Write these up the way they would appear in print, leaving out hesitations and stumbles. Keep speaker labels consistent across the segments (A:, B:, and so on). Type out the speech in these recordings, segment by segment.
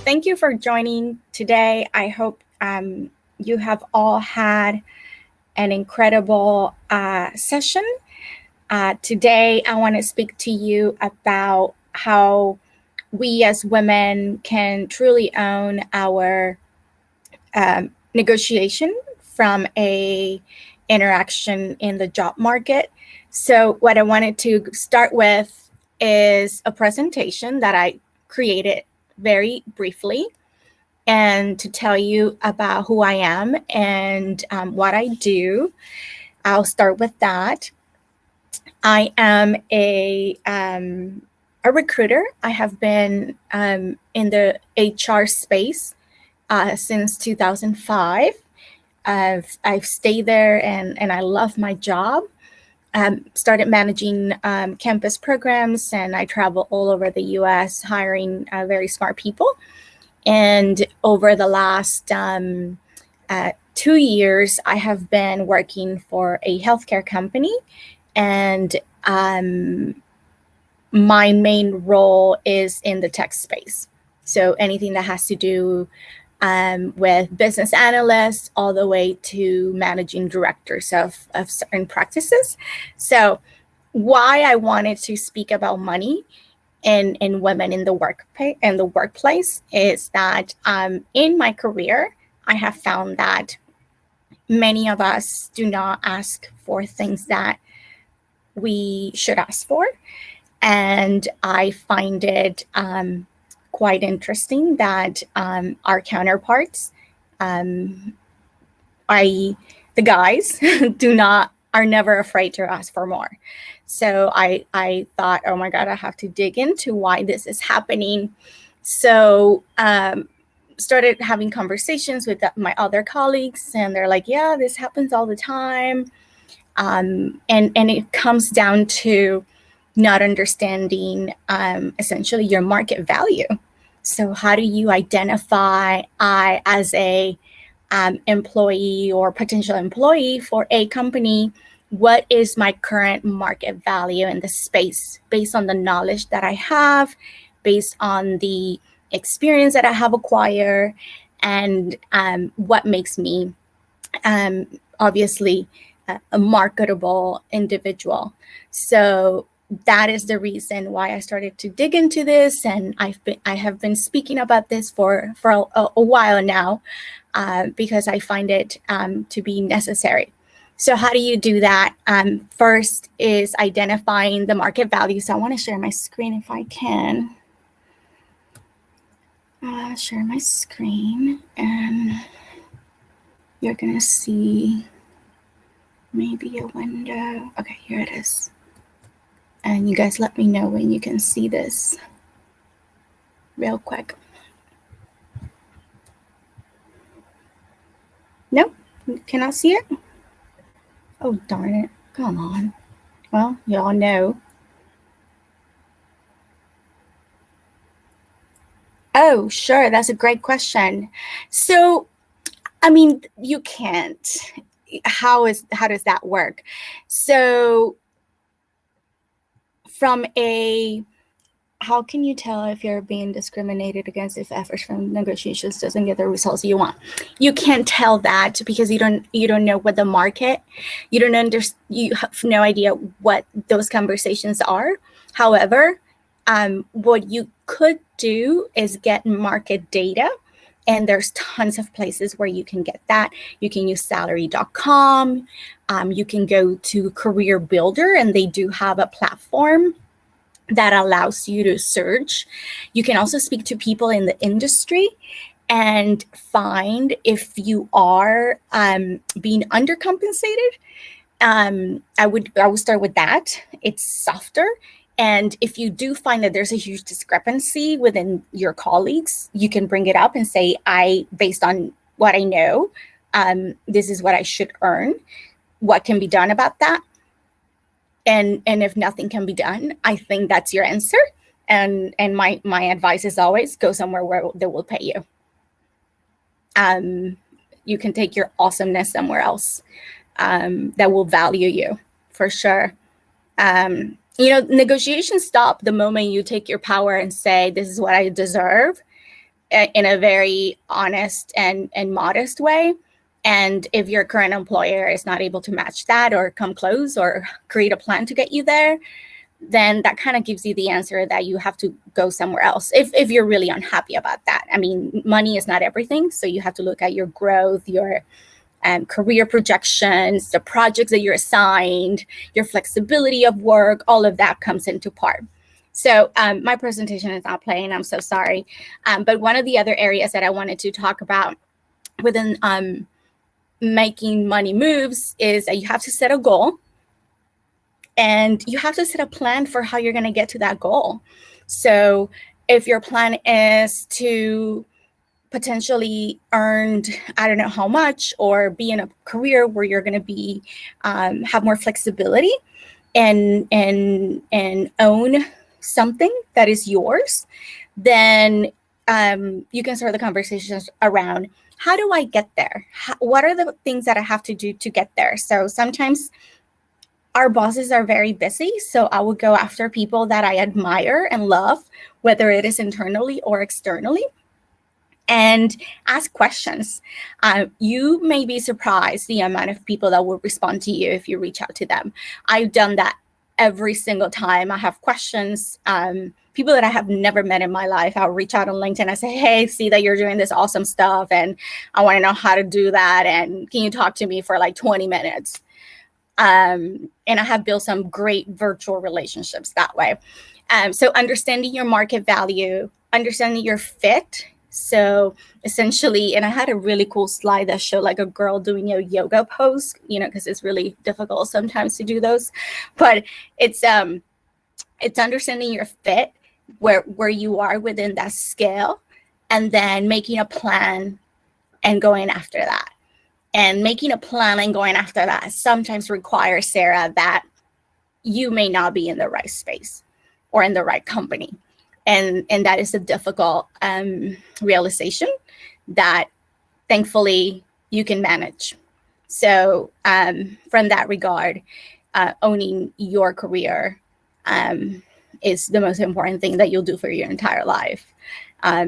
A: thank you for joining today. I hope you have all had an incredible session. Today, I want to speak to you about how we as women can truly own our negotiation from a interaction in the job market. So what I wanted to start with is a presentation that I created very briefly, and to tell you about who I am and what I do. I'll start with that. I am a recruiter. I have been in the HR space since 2005. I've stayed there and I love my job. Started managing campus programs, and I travel all over the US hiring very smart people. And over the last 2 years, I have been working for a healthcare company, and my main role is in the tech space. So anything that has to do with business analysts all the way to managing directors of certain practices. So why I wanted to speak about money and women in the workplace is that in my career, I have found that many of us do not ask for things that we should ask for. And I find it quite interesting that our counterparts, i.e. the guys, are never afraid to ask for more. So I thought, oh my God, I have to dig into why this is happening. So started having conversations with my other colleagues, and they're like, yeah, this happens all the time. And it comes down to not understanding essentially your market value. So how do you identify as a employee or potential employee for a company? What is my current market value in the space based on the knowledge that I have, based on the experience that I have acquired, and what makes me obviously a marketable individual. So that is the reason why I started to dig into this, and I have been speaking about this for a while now because I find it to be necessary. So how do you do that? First is identifying the market value. So I want to share my screen if I can. Share my screen, and you're gonna see maybe a window. Okay, here it is. And you guys let me know when you can see this real quick. Nope, cannot see it? Oh, darn it. Come on. Well, y'all know. Oh, sure. That's a great question. So, I mean, you can't. How does that work? So how can you tell if you're being discriminated against if efforts from negotiations doesn't get the results you want? You can't tell that because you don't know what the market, you have no idea what those conversations are. However, what you could do is get market data, and there's tons of places where you can get that. You can use salary.com. You can go to Career Builder, and they do have a platform that allows you to search. You can also speak to people in the industry and find if you are being undercompensated. I would start with that. It's softer. And if you do find that there's a huge discrepancy within your colleagues, you can bring it up and say, based on what I know, this is what I should earn. What can be done about that? And if nothing can be done, I think that's your answer. And my advice is always go somewhere where they will pay you. You can take your awesomeness somewhere else that will value you, for sure. Negotiations stop the moment you take your power and say, this is what I deserve. in a very honest and modest way. And if your current employer is not able to match that or come close or create a plan to get you there, then that kind of gives you the answer that you have to go somewhere else if you're really unhappy about that. I mean, money is not everything. So you have to look at your growth, your career projections, the projects that you're assigned, your flexibility of work, all of that comes into part. So my presentation is not playing, I'm so sorry. But one of the other areas that I wanted to talk about within making money moves is that you have to set a goal. And you have to set a plan for how you're going to get to that goal. So if your plan is to potentially earn, I don't know how much, or be in a career where you're going to be have more flexibility and own something that is yours, then you can start the conversations around, how do I get there? What are the things that I have to do to get there? So sometimes our bosses are very busy, so I would go after people that I admire and love, whether it is internally or externally, and ask questions. You may be surprised the amount of people that will respond to you if you reach out to them. I've done that every single time. I have questions. People that I have never met in my life, I'll reach out on LinkedIn. I say, hey, see that you're doing this awesome stuff, and I want to know how to do that, and can you talk to me for like 20 minutes? And I have built some great virtual relationships that way. So understanding your market value, understanding your fit. So essentially, and I had a really cool slide that showed like a girl doing a yoga pose, because it's really difficult sometimes to do those. But it's understanding your fit, where you are within that scale, and then making a plan and going after that. And making a plan and going after that sometimes requires, Sarah, that you may not be in the right space or in the right company. And that is a difficult realization that thankfully you can manage. So from that regard, owning your career is the most important thing that you'll do for your entire life. I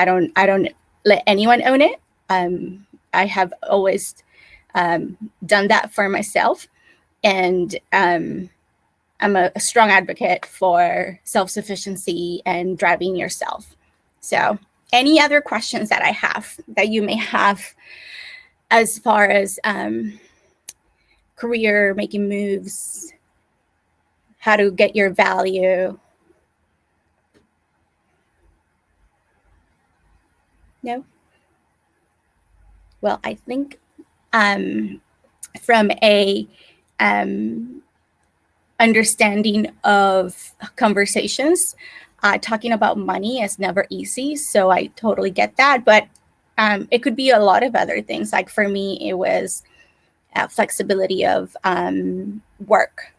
A: don't let anyone own it. I have always done that for myself, and I'm a strong advocate for self-sufficiency and driving yourself. So any other questions that I have that you may have as far as career, making moves, how to get your value? No? Well, I think from a understanding of conversations, talking about money is never easy. So I totally get that. But it could be a lot of other things. Like for me, it was flexibility of work.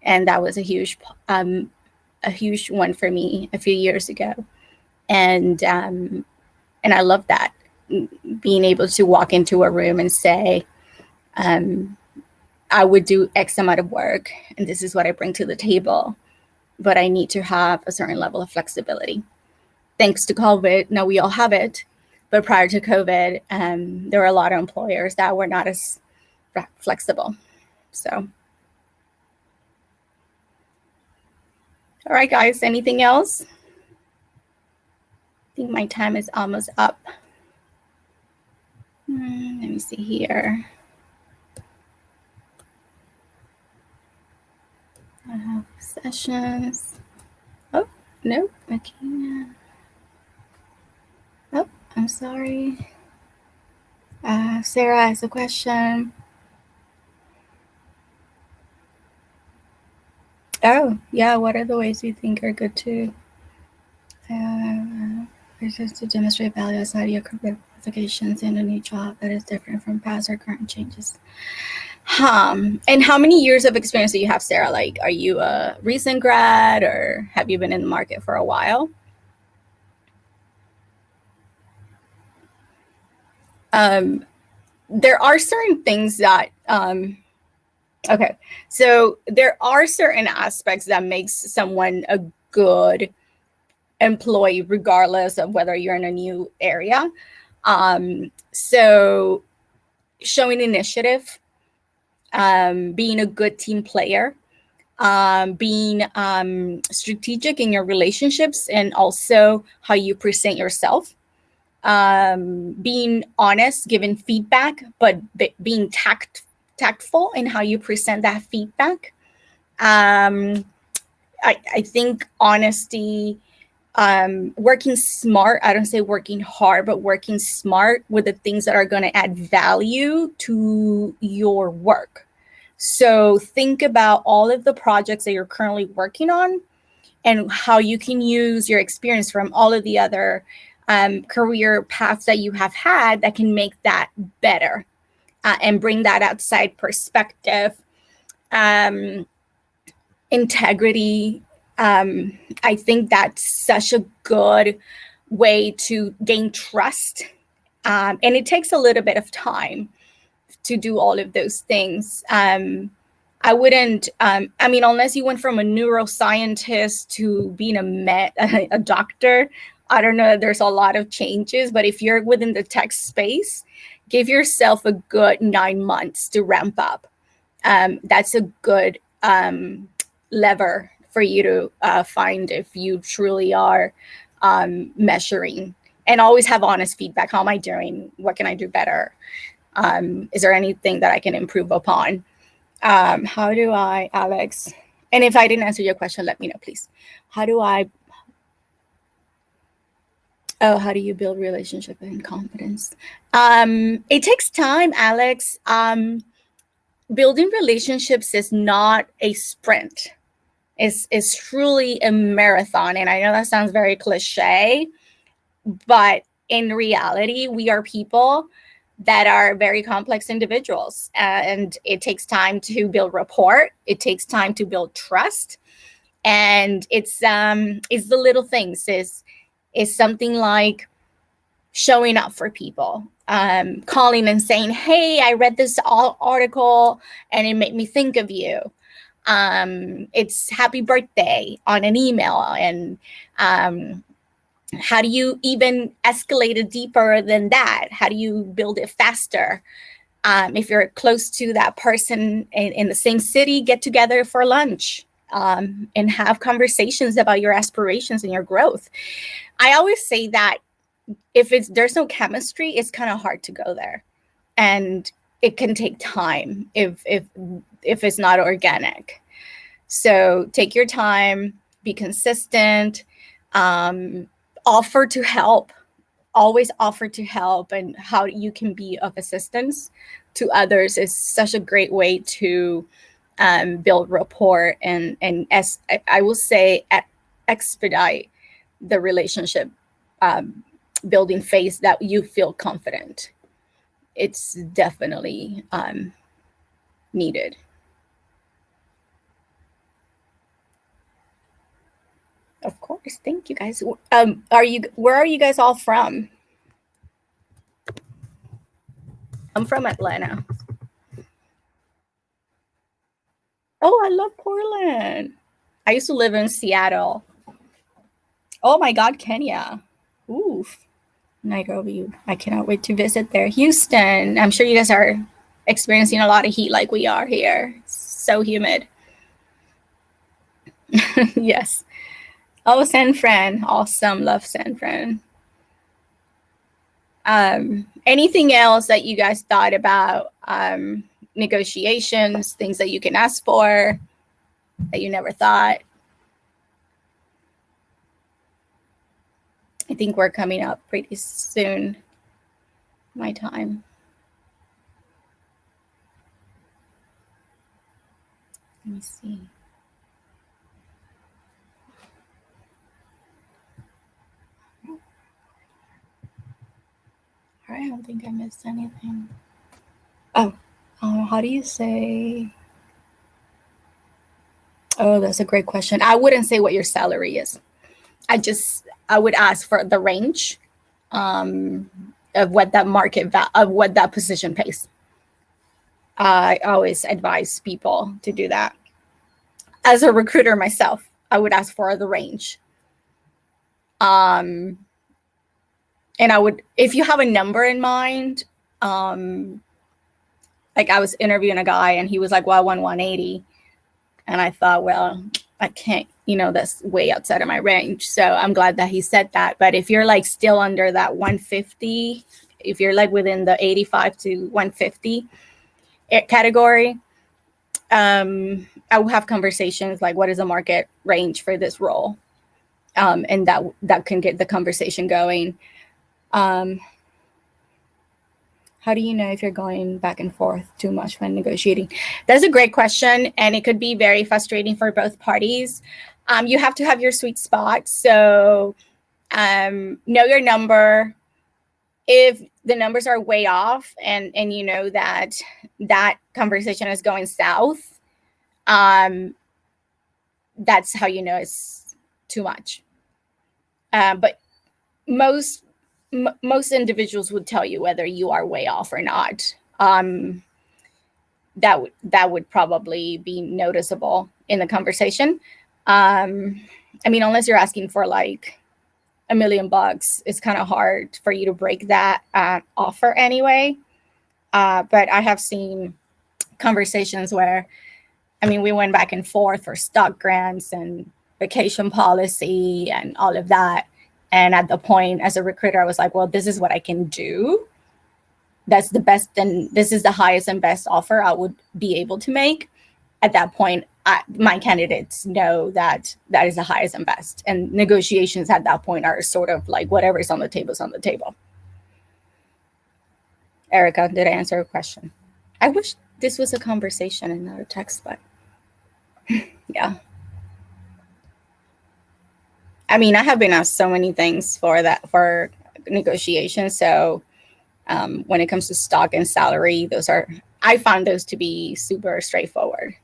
A: And that was a huge one for me a few years ago. And I love that. Being able to walk into a room and say, I would do X amount of work, and this is what I bring to the table, but I need to have a certain level of flexibility. Thanks to COVID, now we all have it, but prior to COVID, there were a lot of employers that were not as flexible. So, all right, guys, anything else? I think my time is almost up. Let me see here. I have sessions. Oh, no, I can't. Oh, I'm sorry. Sarah has a question. Oh, yeah, what are the ways you think are good to to demonstrate value outside your career qualifications in a new job that is different from past or current changes? And how many years of experience do you have, Sarah? Like, are you a recent grad, or have you been in the market for a while? There are certain things that, okay, so there are certain aspects that makes someone a good employee, regardless of whether you're in a new area. So showing initiative, being a good team player, being strategic in your relationships, and also how you present yourself, being honest, giving feedback, but being tactful in how you present that feedback. I think honesty, working smart. I don't say working hard, but working smart with the things that are going to add value to your work. So think about all of the projects that you're currently working on and how you can use your experience from all of the other career paths that you have had that can make that better, and bring that outside perspective. Integrity. I think that's such a good way to gain trust. And it takes a little bit of time to do all of those things. I wouldn't, unless you went from a neuroscientist to being a doctor, I don't know, there's a lot of changes, but if you're within the tech space, give yourself a good 9 months to ramp up. That's a good lever for you to find if you truly are measuring, and always have honest feedback. How am I doing? What can I do better? Is there anything that I can improve upon? How do I, Alex? And if I didn't answer your question, let me know, please. How do you build relationship and confidence? It takes time, Alex. Building relationships is not a sprint. It's truly a marathon. And I know that sounds very cliche, but in reality, we are people that are very complex individuals. And it takes time to build rapport. It takes time to build trust. And it's the little things. Is something like showing up for people, calling and saying, hey, I read this article and it made me think of you. It's happy birthday on an email. And how do you even escalate it deeper than that? How do you build it faster? If you're close to that person in the same city, get together for lunch, and have conversations about your aspirations and your growth. I always say that if there's no chemistry, it's kind of hard to go there, and it can take time if it's not organic. So take your time, be consistent, offer to help, always offer to help, and how you can be of assistance to others is such a great way to build rapport and as I will say, expedite the relationship building phase that you feel confident. It's definitely needed. Of course. Thank you, guys. Where are you guys all from? I'm from Atlanta. Oh, I love Portland. I used to live in Seattle. Oh my God, Kenya. Oof. Nairobi. I cannot wait to visit there. Houston. I'm sure you guys are experiencing a lot of heat like we are here. So humid. Yes. Oh, San Fran. Awesome. Love San Fran. Anything else that you guys thought about? Negotiations, things that you can ask for that you never thought? I think we're coming up pretty soon. My time. Let me see. All right, I don't think I missed anything. Oh, how do you say? Oh, that's a great question. I wouldn't say what your salary is. I would ask for the range of what that of what that position pays. I always advise people to do that. As a recruiter myself, I would ask for the range. And I would, if you have a number in mind, like I was interviewing a guy and he was like, well, I want 180. And I thought, well, I can't, that's way outside of my range. So I'm glad that he said that. But if you're like still under that 150, if you're like within the 85 to 150 category, I will have conversations like, what is the market range for this role? And that can get the conversation going. How do you know if you're going back and forth too much when negotiating? That's a great question, and it could be very frustrating for both parties. You have to have your sweet spot. So know your number. If the numbers are way off and you know that conversation is going south, that's how you know it's too much. But most individuals would tell you whether you are way off or not. That would probably be noticeable in the conversation. I mean, unless you're asking for like $1 million, it's kind of hard for you to break that offer anyway. But I have seen conversations where, I mean, we went back and forth for stock grants and vacation policy and all of that. And at the point, as a recruiter, I was like, well, this is what I can do. That's the best, and this is the highest and best offer I would be able to make. At that point, my candidates know that is the highest and best. And negotiations at that point are sort of like whatever's on the table is on the table. Erica, did I answer your question? I wish this was a conversation and not a text, but yeah. I mean, I have been asked so many things for negotiations. So when it comes to stock and salary, I found those to be super straightforward.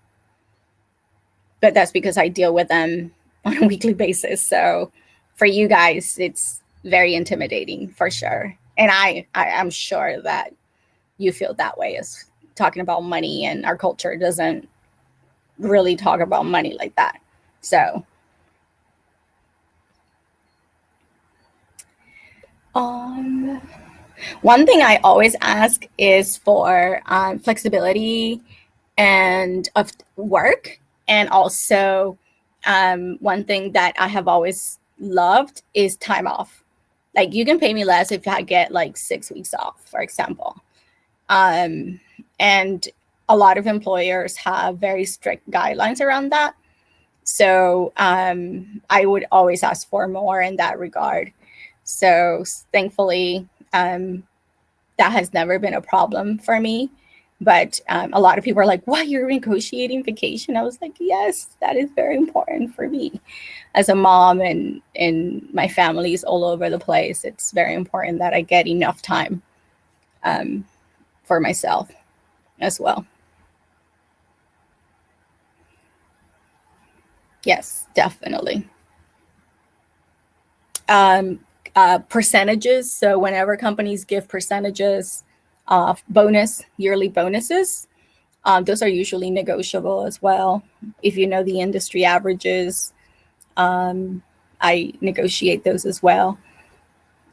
A: But that's because I deal with them on a weekly basis. So for you guys, it's very intimidating for sure. And I'm sure that you feel that way, as talking about money, and our culture doesn't really talk about money like that. So one thing I always ask is for flexibility and of work. And also one thing that I have always loved is time off. Like, you can pay me less if I get like 6 weeks off, for example. And a lot of employers have very strict guidelines around that. So I would always ask for more in that regard. So thankfully, that has never been a problem for me. But a lot of people are like, why, you're negotiating vacation? I was like, yes, that is very important for me. As a mom and my family is all over the place, it's very important that I get enough time for myself as well. Yes, definitely. Percentages. So whenever companies give percentages of yearly bonuses, those are usually negotiable as well. If you know the industry averages, I negotiate those as well.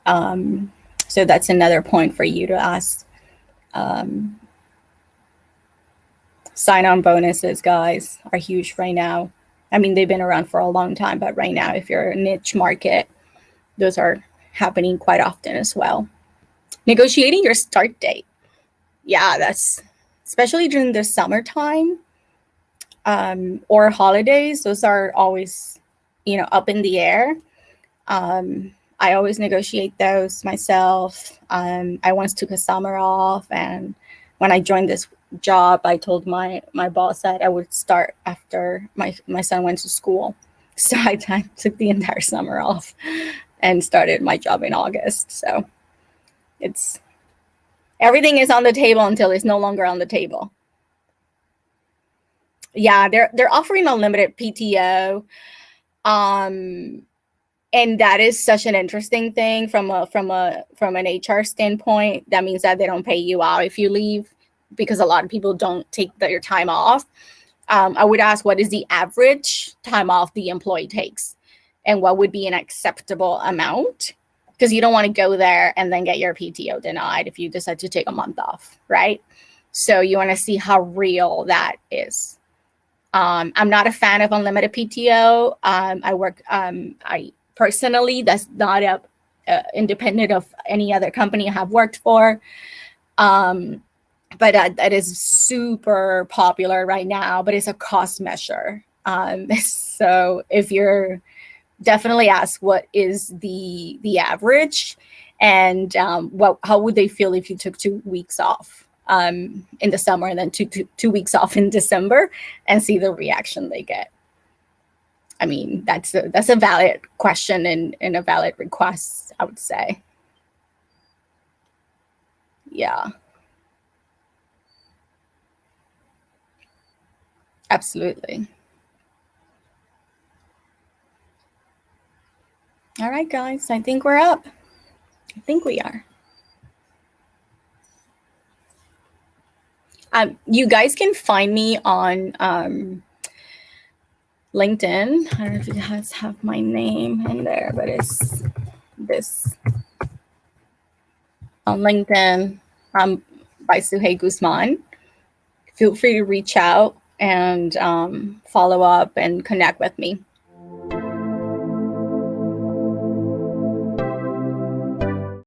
A: So that's another point for you to ask. Sign-on bonuses, guys, are huge right now. I mean, they've been around for a long time, but right now, if you're a niche market, those are happening quite often as well. Negotiating your start date. Yeah, that's especially during the summertime or holidays. Those are always, up in the air. I always negotiate those myself. I once took a summer off, and when I joined this job, I told my boss that I would start after my son went to school. So I took the entire summer off and started my job in August. So everything is on the table until it's no longer on the table. Yeah, they're offering unlimited PTO. And that is such an interesting thing from an HR standpoint. That means that they don't pay you out if you leave, because a lot of people don't take their time off. I would ask, what is the average time off the employee takes? and what would be an acceptable amount, because you don't want to go there and then get your PTO denied if you decide to take a month off, right? So you want to see how real that is. I'm not a fan of unlimited PTO. I personally, that's not independent of any other company I have worked for. But that is super popular right now, but it's a cost measure. So if you're definitely ask what is the average, and how would they feel if you took 2 weeks off in the summer and then two weeks off in December, and see the reaction they get. I mean, that's a valid question and a valid request, I would say. Yeah. Absolutely. All right, guys, I think we're up. I think we are. You guys can find me on LinkedIn. I don't know if you guys have my name in there, but it's this on LinkedIn by Suheil Guzman. Feel free to reach out and follow up and connect with me.